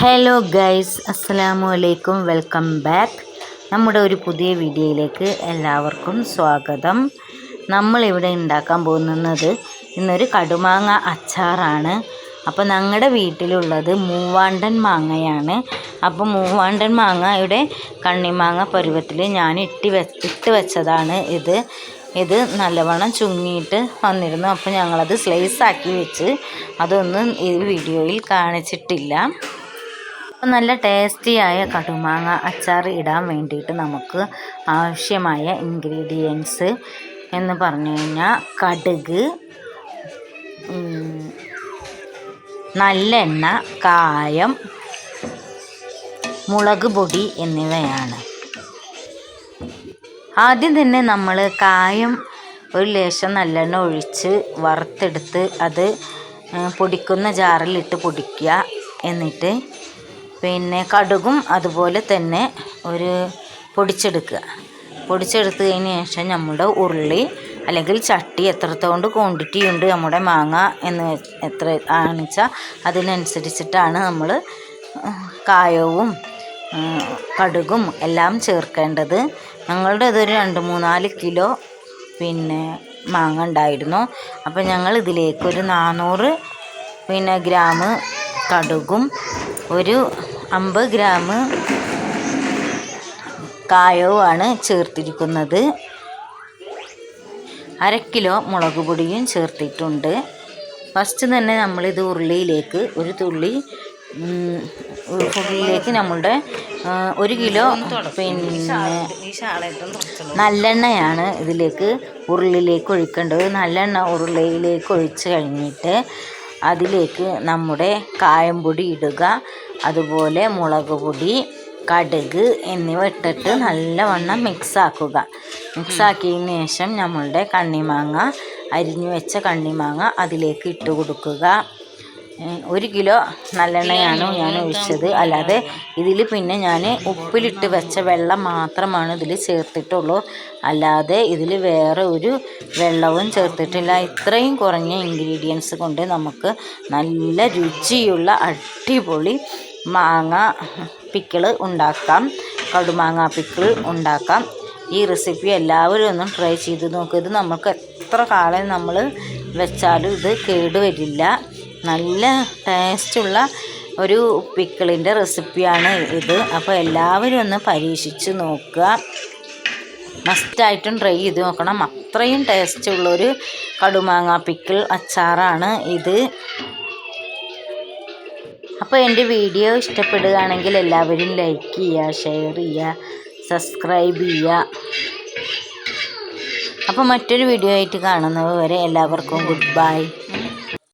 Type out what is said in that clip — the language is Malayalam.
ഹലോ ഗൈസ്, അസ്സലാമു അലൈക്കും. Welcome back. നമ്മുടെ ഒരു പുതിയ വീഡിയോയിലേക്ക് എല്ലാവർക്കും സ്വാഗതം. നമ്മളിവിടെ ഉണ്ടാക്കാൻ പോകുന്നത് ഇന്നൊരു കടുമാങ്ങ അച്ചാറാണ്. അപ്പോൾ ഞങ്ങളുടെ വീട്ടിലുള്ളത് മൂവാണ്ടൻ മാങ്ങയാണ്. അപ്പോൾ മൂവാണ്ടൻ മാങ്ങയുടെ കണ്ണിമാങ്ങ പരുവത്തിൽ ഞാൻ ഇട്ട് വെച്ചതാണ് ഇത് നല്ലവണ്ണം ചുങ്ങിയിട്ട് വന്നിരുന്നു. അപ്പോൾ ഞങ്ങളത് സ്ലൈസാക്കി വെച്ച് അതൊന്നും ഈ വീഡിയോയിൽ കാണിച്ചിട്ടില്ല. നല്ല ടേസ്റ്റിയായ കടുമാങ്ങ അച്ചാർ ഇടാൻ വേണ്ടിയിട്ട് നമുക്ക് ആവശ്യമായ ഇൻഗ്രീഡിയൻസ് എന്ന് പറഞ്ഞു കഴിഞ്ഞാൽ കടുക്, നല്ലെണ്ണ, കായം, മുളക് പൊടി എന്നിവയാണ്. ആദ്യം തന്നെ നമ്മൾ കായം ഒരു ലേശം നല്ലെണ്ണ ഒഴിച്ച് വറുത്തെടുത്ത് അത് പൊടിക്കുന്ന ജാറിലിട്ട് പൊടിക്കുക. എന്നിട്ട് പിന്നെ കടുകും അതുപോലെ തന്നെ പൊടിച്ചെടുത്തതിന് ശേഷം നമ്മുടെ ഉരുളി അല്ലെങ്കിൽ ചട്ടി എത്രത്തോണ്ട് ക്വാണ്ടിറ്റി ഉണ്ട് നമ്മുടെ മാങ്ങ എന്ന് എത്ര ആണെച്ചാൽ അതിനനുസരിച്ചിട്ടാണ് നമ്മൾ കായവും കടുകും എല്ലാം ചേർക്കേണ്ടത്. ഞങ്ങളുടെ ഇതൊരു 2-3-4 കിലോ മാങ്ങ ഉണ്ടായിരുന്നു. അപ്പോൾ ഞങ്ങൾ ഇതിലേക്ക് ഒരു 400 ഗ്രാം കടുകും ഒരു 50 ഗ്രാം കായവുമാണ് ചേർത്തിരിക്കുന്നത്. 1/2 കിലോ മുളക് പൊടിയും ചേർത്തിട്ടുണ്ട്. ഫസ്റ്റ് തന്നെ നമ്മളിത് ഉരുളിയിലേക്ക് നമ്മളുടെ 1 കിലോ നല്ലെണ്ണയാണ് ഇതിലേക്ക് ഉരുളിയിലേക്ക് ഒഴിക്കേണ്ടത്. നല്ലെണ്ണ ഉരുളിയിലേക്ക് ഒഴിച്ച് കഴിഞ്ഞിട്ട് അതിലേക്ക് നമ്മുടെ കായംപൊടി ഇടുക, അതുപോലെ മുളക് പൊടി, കടുക് എന്നിവ ഇട്ടിട്ട് നല്ലവണ്ണം മിക്സാക്കിയതിന് ശേഷം നമ്മളുടെ കണ്ണിമാങ്ങ, അരിഞ്ഞു വെച്ച കണ്ണിമാങ്ങ അതിലേക്ക് ഇട്ട് കൊടുക്കുക. 1 കിലോ നല്ലെണ്ണയാണ് ഞാൻ ഒഴിച്ചത്. അല്ലാതെ ഇതിൽ ഞാൻ ഉപ്പിലിട്ട് വെച്ച വെള്ളം മാത്രമാണ് ഇതിൽ ചേർത്തിട്ടുള്ളൂ. അല്ലാതെ ഇതിൽ വേറെ ഒരു വെള്ളവും ചേർത്തിട്ടില്ല. ഇത്രയും കുറഞ്ഞ ഇൻഗ്രീഡിയൻസ് കൊണ്ട് നമുക്ക് നല്ല രുചിയുള്ള അടിപൊളി മാങ്ങ പിക്കിൾ ഉണ്ടാക്കാം, കടുമാങ്ങ പിക്കിൾ ഉണ്ടാക്കാം. ഈ റെസിപ്പി എല്ലാവരും ഒന്നും ട്രൈ ചെയ്ത് നോക്കുക. ഇത് നമുക്ക് എത്ര കാലം നമ്മൾ വെച്ചാലും ഇത് കേടുവരില്ല. നല്ല ടേസ്റ്റുള്ള ഒരു പിക്കിളിൻ്റെ റെസിപ്പിയാണ് ഇത്. അപ്പോൾ എല്ലാവരും ഒന്ന് പരീക്ഷിച്ച് നോക്കുക. മസ്റ്റായിട്ടും ട്രൈ ചെയ്ത് നോക്കണം. അത്രയും ടേസ്റ്റുള്ളൊരു കടുമാങ്ങ പിക്കിൾ അച്ചാറാണ് ഇത്. അപ്പോൾ എൻ്റെ വീഡിയോ ഇഷ്ടപ്പെടുകയാണെങ്കിൽ എല്ലാവരും ലൈക്ക് ചെയ്യുക, ഷെയർ ചെയ്യുക, സബ്സ്ക്രൈബ് ചെയ്യുക. അപ്പോൾ മറ്റൊരു വീഡിയോ ആയിട്ട് കാണുന്നത് വരെ എല്ലാവർക്കും ഗുഡ് ബൈ.